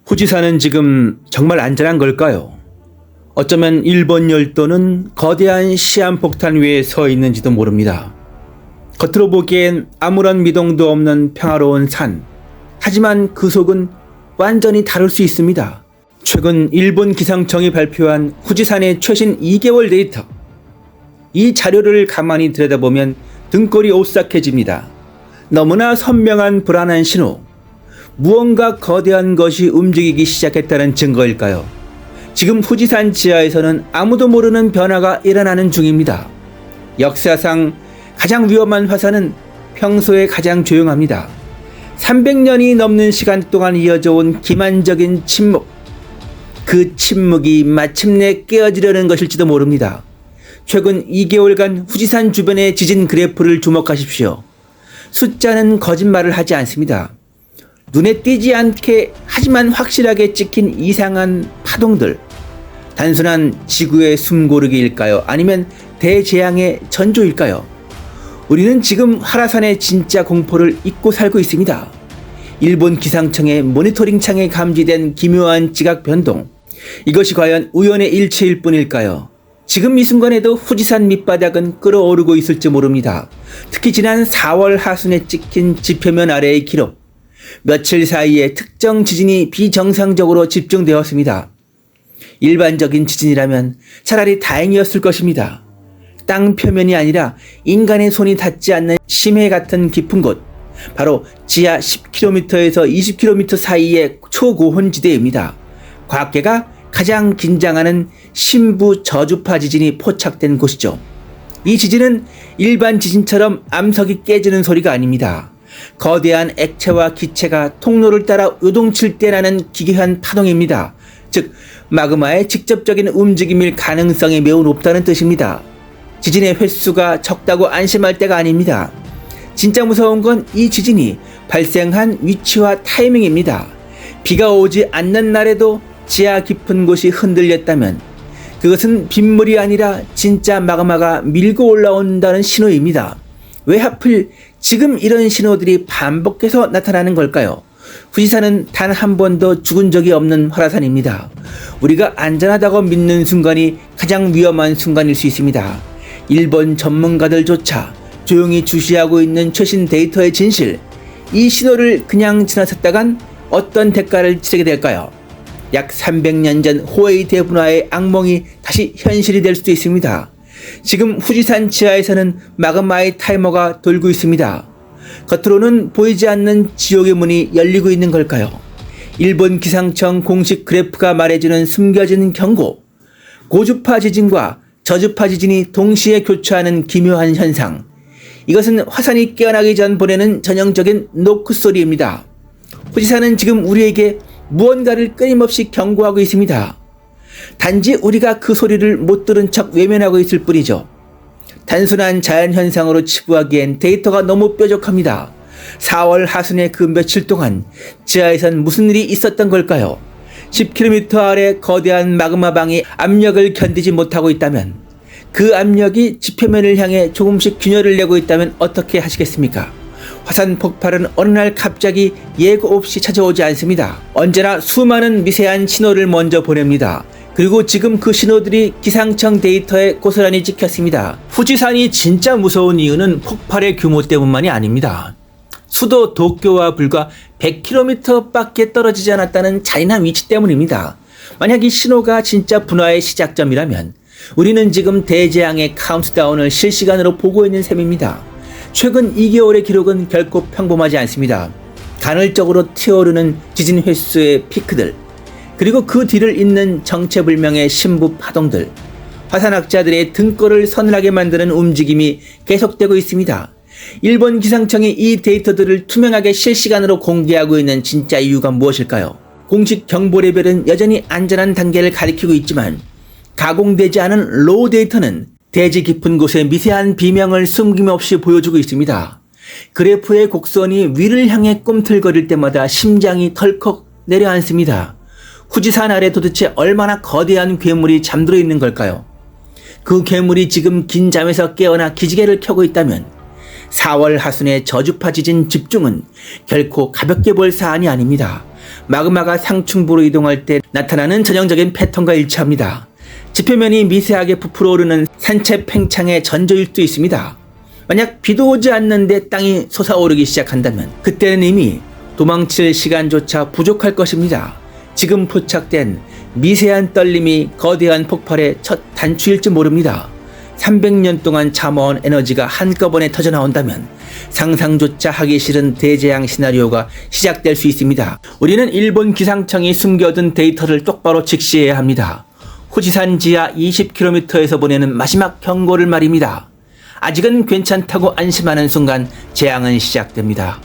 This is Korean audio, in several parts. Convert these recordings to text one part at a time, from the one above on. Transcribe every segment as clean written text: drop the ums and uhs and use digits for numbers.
후지산은 지금 정말 안전한 걸까요? 어쩌면 일본 열도는 거대한 시한폭탄 위에 서 있는지도 모릅니다. 겉으로 보기엔 아무런 미동도 없는 평화로운 산. 하지만 그 속은 완전히 다를 수 있습니다. 최근 일본 기상청이 발표한 후지산의 최신 2개월 데이터. 이 자료를 가만히 들여다보면 등골이 오싹해집니다. 너무나 선명한 불안한 신호. 무언가 거대한 것이 움직이기 시작했다는 증거일까요? 지금 후지산 지하에서는 아무도 모르는 변화가 일어나는 중입니다. 역사상 가장 위험한 화산은 평소에 가장 조용합니다. 300년이 넘는 시간 동안 이어져 온 기만적인 침묵. 그 침묵이 마침내 깨어지려는 것일지도 모릅니다. 최근 2개월간 후지산 주변의 지진 그래프를 주목하십시오. 숫자는 거짓말을 하지 않습니다. 눈에 띄지 않게 하지만 확실하게 찍힌 이상한 파동들. 단순한 지구의 숨고르기일까요? 아니면 대재앙의 전조일까요? 우리는 지금 한라산의 진짜 공포를 잊고 살고 있습니다. 일본 기상청의 모니터링 창에 감지된 기묘한 지각 변동. 이것이 과연 우연의 일치일 뿐일까요? 지금 이 순간에도 후지산 밑바닥은 끓어오르고 있을지 모릅니다. 특히 지난 4월 하순에 찍힌 지표면 아래의 기록. 며칠 사이에 특정 지진이 비정상적으로 집중되었습니다. 일반적인 지진이라면 차라리 다행이었을 것입니다. 땅 표면이 아니라 인간의 손이 닿지 않는 심해 같은 깊은 곳, 바로 지하 10km에서 20km 사이의 초고온지대입니다. 과학계가 가장 긴장하는 신부 저주파 지진이 포착된 곳이죠. 이 지진은 일반 지진처럼 암석이 깨지는 소리가 아닙니다. 거대한 액체와 기체가 통로를 따라 요동칠 때 나는 기괴한 파동입니다. 즉, 마그마의 직접적인 움직임일 가능성이 매우 높다는 뜻입니다. 지진의 횟수가 적다고 안심할 때가 아닙니다. 진짜 무서운 건 이 지진이 발생한 위치와 타이밍입니다. 비가 오지 않는 날에도 지하 깊은 곳이 흔들렸다면 그것은 빗물이 아니라 진짜 마그마가 밀고 올라온다는 신호입니다. 왜 하필 지금 이런 신호들이 반복해서 나타나는 걸까요? 후지산은 단 한 번도 죽은 적이 없는 활화산입니다. 우리가 안전하다고 믿는 순간이 가장 위험한 순간일 수 있습니다. 일본 전문가들조차 조용히 주시하고 있는 최신 데이터의 진실. 이 신호를 그냥 지나쳤다간 어떤 대가를 치르게 될까요? 약 300년 전 호에이 대분화의 악몽이 다시 현실이 될 수도 있습니다. 지금 후지산 지하에서는 마그마의 타이머가 돌고 있습니다. 겉으로는 보이지 않는 지옥의 문이 열리고 있는 걸까요? 일본 기상청 공식 그래프가 말해주는 숨겨진 경고. 고주파 지진과 저주파 지진이 동시에 교차하는 기묘한 현상. 이것은 화산이 깨어나기 전 보내는 전형적인 노크 소리입니다. 후지산은 지금 우리에게 무언가를 끊임없이 경고하고 있습니다. 단지 우리가 그 소리를 못 들은 척 외면하고 있을 뿐이죠. 단순한 자연현상으로 치부하기엔 데이터가 너무 뾰족합니다. 4월 하순의 그 며칠 동안 지하에선 무슨 일이 있었던 걸까요? 10km 아래 거대한 마그마방이 압력을 견디지 못하고 있다면, 그 압력이 지표면을 향해 조금씩 균열을 내고 있다면 어떻게 하시겠습니까? 화산 폭발은 어느 날 갑자기 예고 없이 찾아오지 않습니다. 언제나 수많은 미세한 신호를 먼저 보냅니다. 그리고 지금 그 신호들이 기상청 데이터에 고스란히 찍혔습니다. 후지산이 진짜 무서운 이유는 폭발의 규모 때문만이 아닙니다. 수도 도쿄와 불과 100km 밖에 떨어지지 않았다는 잔인한 위치 때문입니다. 만약 이 신호가 진짜 분화의 시작점이라면 우리는 지금 대재앙의 카운트다운을 실시간으로 보고 있는 셈입니다. 최근 2개월의 기록은 결코 평범하지 않습니다. 간헐적으로 튀어오르는 지진 횟수의 피크들, 그리고 그 뒤를 잇는 정체불명의 신부 파동들, 화산학자들의 등골을 서늘하게 만드는 움직임이 계속되고 있습니다. 일본 기상청이 이 데이터들을 투명하게 실시간으로 공개하고 있는 진짜 이유가 무엇일까요? 공식 경보 레벨은 여전히 안전한 단계를 가리키고 있지만 가공되지 않은 로우 데이터는 대지 깊은 곳의 미세한 비명을 숨김없이 보여주고 있습니다. 그래프의 곡선이 위를 향해 꿈틀거릴 때마다 심장이 덜컥 내려앉습니다. 후지산 아래 도대체 얼마나 거대한 괴물이 잠들어 있는 걸까요? 그 괴물이 지금 긴 잠에서 깨어나 기지개를 켜고 있다면 4월 하순의 저주파 지진 집중은 결코 가볍게 볼 사안이 아닙니다. 마그마가 상층부로 이동할 때 나타나는 전형적인 패턴과 일치합니다. 지표면이 미세하게 부풀어 오르는 산체 팽창의 전조일 수도 있습니다. 만약 비도 오지 않는데 땅이 솟아오르기 시작한다면 그때는 이미 도망칠 시간조차 부족할 것입니다. 지금 포착된 미세한 떨림이 거대한 폭발의 첫 단추일지 모릅니다. 300년 동안 참아온 에너지가 한꺼번에 터져나온다면 상상조차 하기 싫은 대재앙 시나리오가 시작될 수 있습니다. 우리는 일본 기상청이 숨겨둔 데이터를 똑바로 직시해야 합니다. 후지산 지하 20km에서 보내는 마지막 경고를 말입니다. 아직은 괜찮다고 안심하는 순간 재앙은 시작됩니다.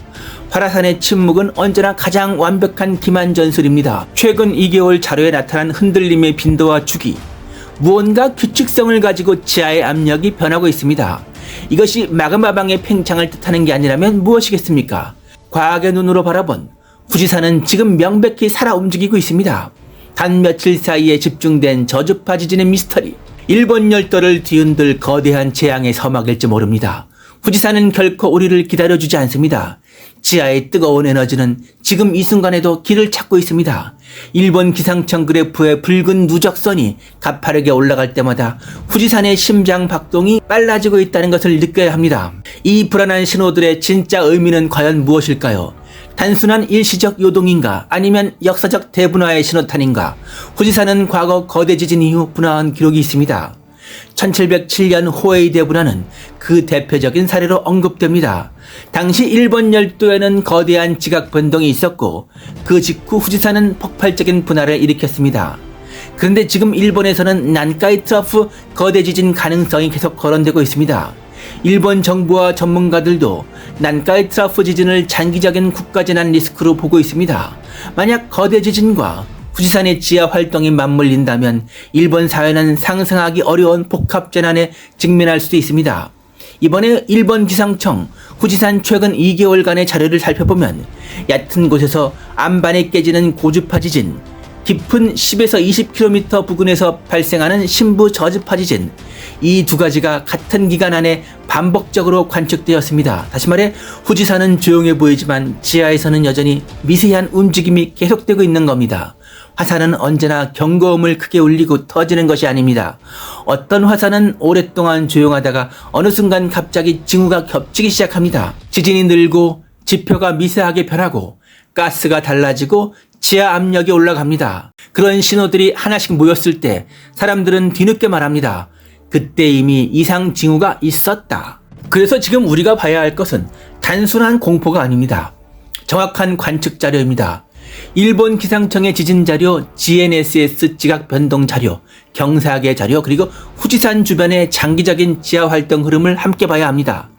화라산의 침묵은 언제나 가장 완벽한 기만 전술입니다. 최근 2개월 자료에 나타난 흔들림의 빈도와 주기, 무언가 규칙성을 가지고 지하의 압력이 변하고 있습니다. 이것이 마그마방의 팽창을 뜻하는 게 아니라면 무엇이겠습니까? 과학의 눈으로 바라본 후지산은 지금 명백히 살아 움직이고 있습니다. 단 며칠 사이에 집중된 저주파 지진의 미스터리, 일본 열도를 뒤흔들 거대한 재앙의 서막일지 모릅니다. 후지산은 결코 우리를 기다려주지 않습니다. 지하의 뜨거운 에너지는 지금 이 순간에도 길을 찾고 있습니다. 일본 기상청 그래프의 붉은 누적선이 가파르게 올라갈 때마다 후지산의 심장 박동이 빨라지고 있다는 것을 느껴야 합니다. 이 불안한 신호들의 진짜 의미는 과연 무엇일까요? 단순한 일시적 요동인가, 아니면 역사적 대분화의 신호탄인가? 후지산은 과거 거대 지진 이후 분화한 기록이 있습니다. 1707년 호에이 대분화는 그 대표적인 사례로 언급됩니다. 당시 일본 열도에는 거대한 지각 변동이 있었고 그 직후 후지산은 폭발적인 분화를 일으켰습니다. 그런데 지금 일본에서는 난카이 트러프 거대 지진 가능성이 계속 거론되고 있습니다. 일본 정부와 전문가들도 난카이 트러프 지진을 장기적인 국가재난 리스크로 보고 있습니다. 만약 거대 지진과 후지산의 지하 활동이 맞물린다면 일본 사회는 상상하기 어려운 복합재난에 직면할 수도 있습니다. 이번에 일본 기상청 후지산 최근 2개월간의 자료를 살펴보면 얕은 곳에서 안반에 깨지는 고주파 지진, 깊은 10에서 20km 부근에서 발생하는 심부 저주파 지진, 이 두 가지가 같은 기간 안에 반복적으로 관측되었습니다. 다시 말해 후지산은 조용해 보이지만 지하에서는 여전히 미세한 움직임이 계속되고 있는 겁니다. 화산은 언제나 경고음을 크게 울리고 터지는 것이 아닙니다. 어떤 화산은 오랫동안 조용하다가 어느 순간 갑자기 징후가 겹치기 시작합니다. 지진이 늘고 지표가 미세하게 변하고 가스가 달라지고 지하 압력이 올라갑니다. 그런 신호들이 하나씩 모였을 때 사람들은 뒤늦게 말합니다. 그때 이미 이상 징후가 있었다. 그래서 지금 우리가 봐야 할 것은 단순한 공포가 아닙니다. 정확한 관측 자료입니다. 일본 기상청의 지진 자료, GNSS 지각 변동 자료, 경사계 자료, 그리고 후지산 주변의 장기적인 지하 활동 흐름을 함께 봐야 합니다.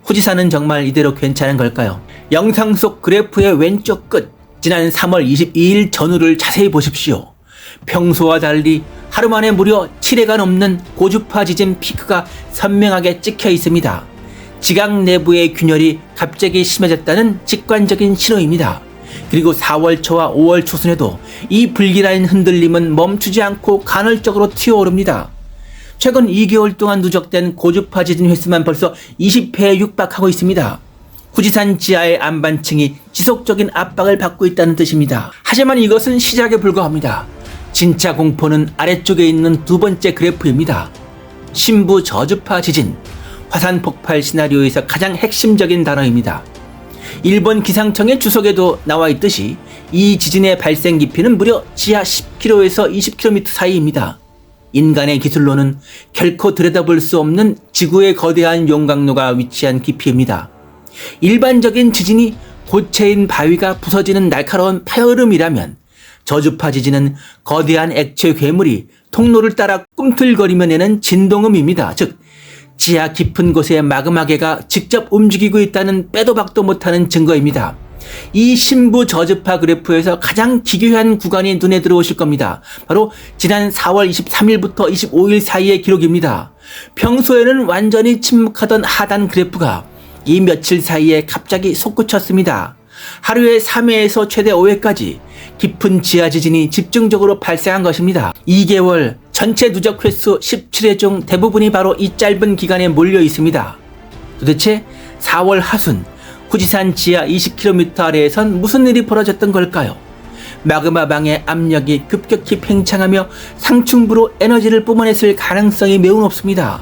후지산은 정말 이대로 괜찮은 걸까요? 영상 속 그래프의 왼쪽 끝, 지난 3월 22일 전후를 자세히 보십시오. 평소와 달리 하루 만에 무려 7회가 넘는 고주파 지진 피크가 선명하게 찍혀 있습니다. 지각 내부의 균열이 갑자기 심해졌다는 직관적인 신호입니다. 그리고 4월 초와 5월 초순에도 이 불길한 흔들림은 멈추지 않고 간헐적으로 튀어오릅니다. 최근 2개월 동안 누적된 고주파 지진 횟수만 벌써 20회에 육박하고 있습니다. 후지산 지하의 안반층이 지속적인 압박을 받고 있다는 뜻입니다. 하지만 이것은 시작에 불과합니다. 진짜 공포는 아래쪽에 있는 두 번째 그래프입니다. 심부 저주파 지진, 화산 폭발 시나리오에서 가장 핵심적인 단어입니다. 일본 기상청의 주석에도 나와 있듯이 이 지진의 발생 깊이는 무려 지하 10km에서 20km 사이입니다. 인간의 기술로는 결코 들여다볼 수 없는 지구의 거대한 용광로가 위치한 깊이입니다. 일반적인 지진이 고체인 바위가 부서지는 날카로운 파열음이라면 저주파 지진은 거대한 액체 괴물이 통로를 따라 꿈틀거리며 내는 진동음입니다. 즉 지하 깊은 곳의 마그마계가 직접 움직이고 있다는 빼도 박도 못하는 증거입니다. 이 심부 저주파 그래프에서 가장 기괴한 구간이 눈에 들어오실 겁니다. 바로 지난 4월 23일부터 25일 사이의 기록입니다. 평소에는 완전히 침묵하던 하단 그래프가 이 며칠 사이에 갑자기 솟구쳤습니다. 하루에 3회에서 최대 5회까지 깊은 지하 지진이 집중적으로 발생한 것입니다. 2개월 전체 누적 횟수 17회 중 대부분이 바로 이 짧은 기간에 몰려 있습니다. 도대체 4월 하순 후지산 지하 20km 아래에선 무슨 일이 벌어졌던 걸까요? 마그마방의 압력이 급격히 팽창하며 상층부로 에너지를 뿜어냈을 가능성이 매우 높습니다.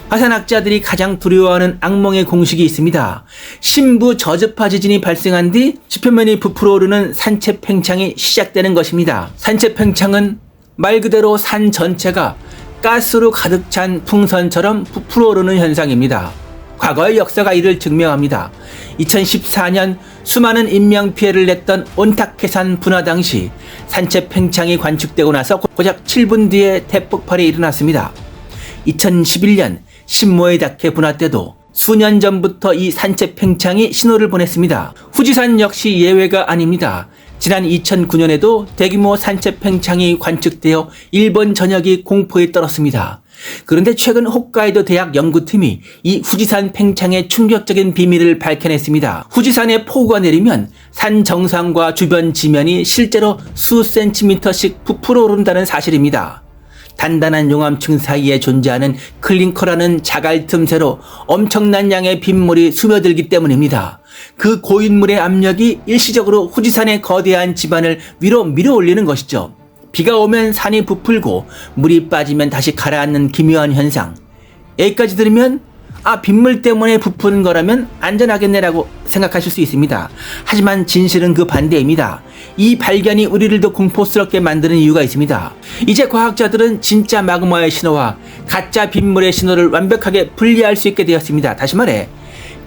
화산학자들이 가장 두려워하는 악몽의 공식이 있습니다. 심부 저주파 지진이 발생한 뒤 지표면이 부풀어 오르는 산체 팽창이 시작되는 것입니다. 산체 팽창은 말 그대로 산 전체가 가스로 가득 찬 풍선처럼 부풀어 오르는 현상입니다. 과거의 역사가 이를 증명합니다. 2014년 수많은 인명피해를 냈던 온타케산 분화 당시 산체 팽창이 관측되고 나서 고작 7분 뒤에 대폭발이 일어났습니다. 2011년 신모의 다케 분화 때도 수년 전부터 이 산체 팽창이 신호를 보냈습니다. 후지산 역시 예외가 아닙니다. 지난 2009년에도 대규모 산체 팽창이 관측되어 일본 전역이 공포에 떨었습니다. 그런데 최근 홋카이도 대학 연구팀이 이 후지산 팽창의 충격적인 비밀을 밝혀냈습니다. 후지산에 폭우가 내리면 산 정상과 주변 지면이 실제로 수 센티미터씩 부풀어 오른다는 사실입니다. 단단한 용암층 사이에 존재하는 클링커라는 자갈 틈새로 엄청난 양의 빗물이 스며들기 때문입니다. 그 고인물의 압력이 일시적으로 후지산의 거대한 지반을 위로 밀어 올리는 것이죠. 비가 오면 산이 부풀고 물이 빠지면 다시 가라앉는 기묘한 현상. 여기까지 들으면 빗물 때문에 부푸는 거라면 안전하겠네라고 생각하실 수 있습니다. 하지만 진실은 그 반대입니다. 이 발견이 우리를 더 공포스럽게 만드는 이유가 있습니다. 이제 과학자들은 진짜 마그마의 신호와 가짜 빗물의 신호를 완벽하게 분리할 수 있게 되었습니다. 다시 말해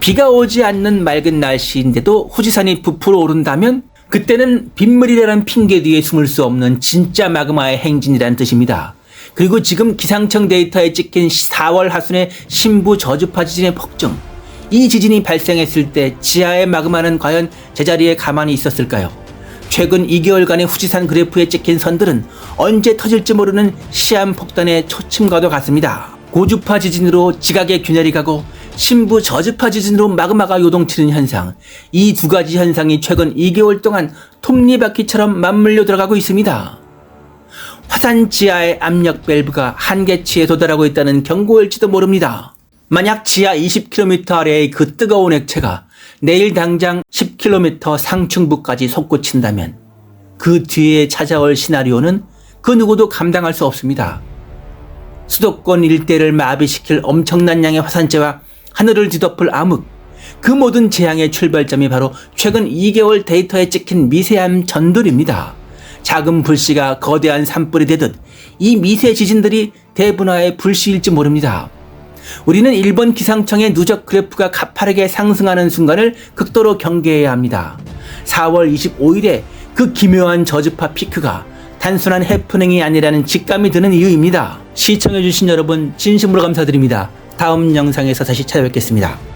비가 오지 않는 맑은 날씨인데도 후지산이 부풀어 오른다면 그때는 빗물이라는 핑계 뒤에 숨을 수 없는 진짜 마그마의 행진이라는 뜻입니다. 그리고 지금 기상청 데이터에 찍힌 4월 하순의 신부 저주파 지진의 폭증, 이 지진이 발생했을 때 지하의 마그마는 과연 제자리에 가만히 있었을까요? 최근 2개월간의 후지산 그래프에 찍힌 선들은 언제 터질지 모르는 시한폭탄의 초침과도 같습니다. 고주파 지진으로 지각의 균열이 가고 신부 저주파 지진으로 마그마가 요동치는 현상, 이 두 가지 현상이 최근 2개월 동안 톱니바퀴처럼 맞물려 들어가고 있습니다. 화산 지하의 압력 밸브가 한계치에 도달하고 있다는 경고일지도 모릅니다. 만약 지하 20km 아래의 그 뜨거운 액체가 내일 당장 10km 상층부까지 솟구친다면 그 뒤에 찾아올 시나리오는 그 누구도 감당할 수 없습니다. 수도권 일대를 마비시킬 엄청난 양의 화산재와 하늘을 뒤덮을 암흑, 그 모든 재앙의 출발점이 바로 최근 2개월 데이터에 찍힌 미세한 전돌입니다. 작은 불씨가 거대한 산불이 되듯 이 미세 지진들이 대분화의 불씨일지 모릅니다. 우리는 일본 기상청의 누적 그래프가 가파르게 상승하는 순간을 극도로 경계해야 합니다. 4월 25일에 그 기묘한 저주파 피크가 단순한 해프닝이 아니라는 직감이 드는 이유입니다. 시청해주신 여러분 진심으로 감사드립니다. 다음 영상에서 다시 찾아뵙겠습니다.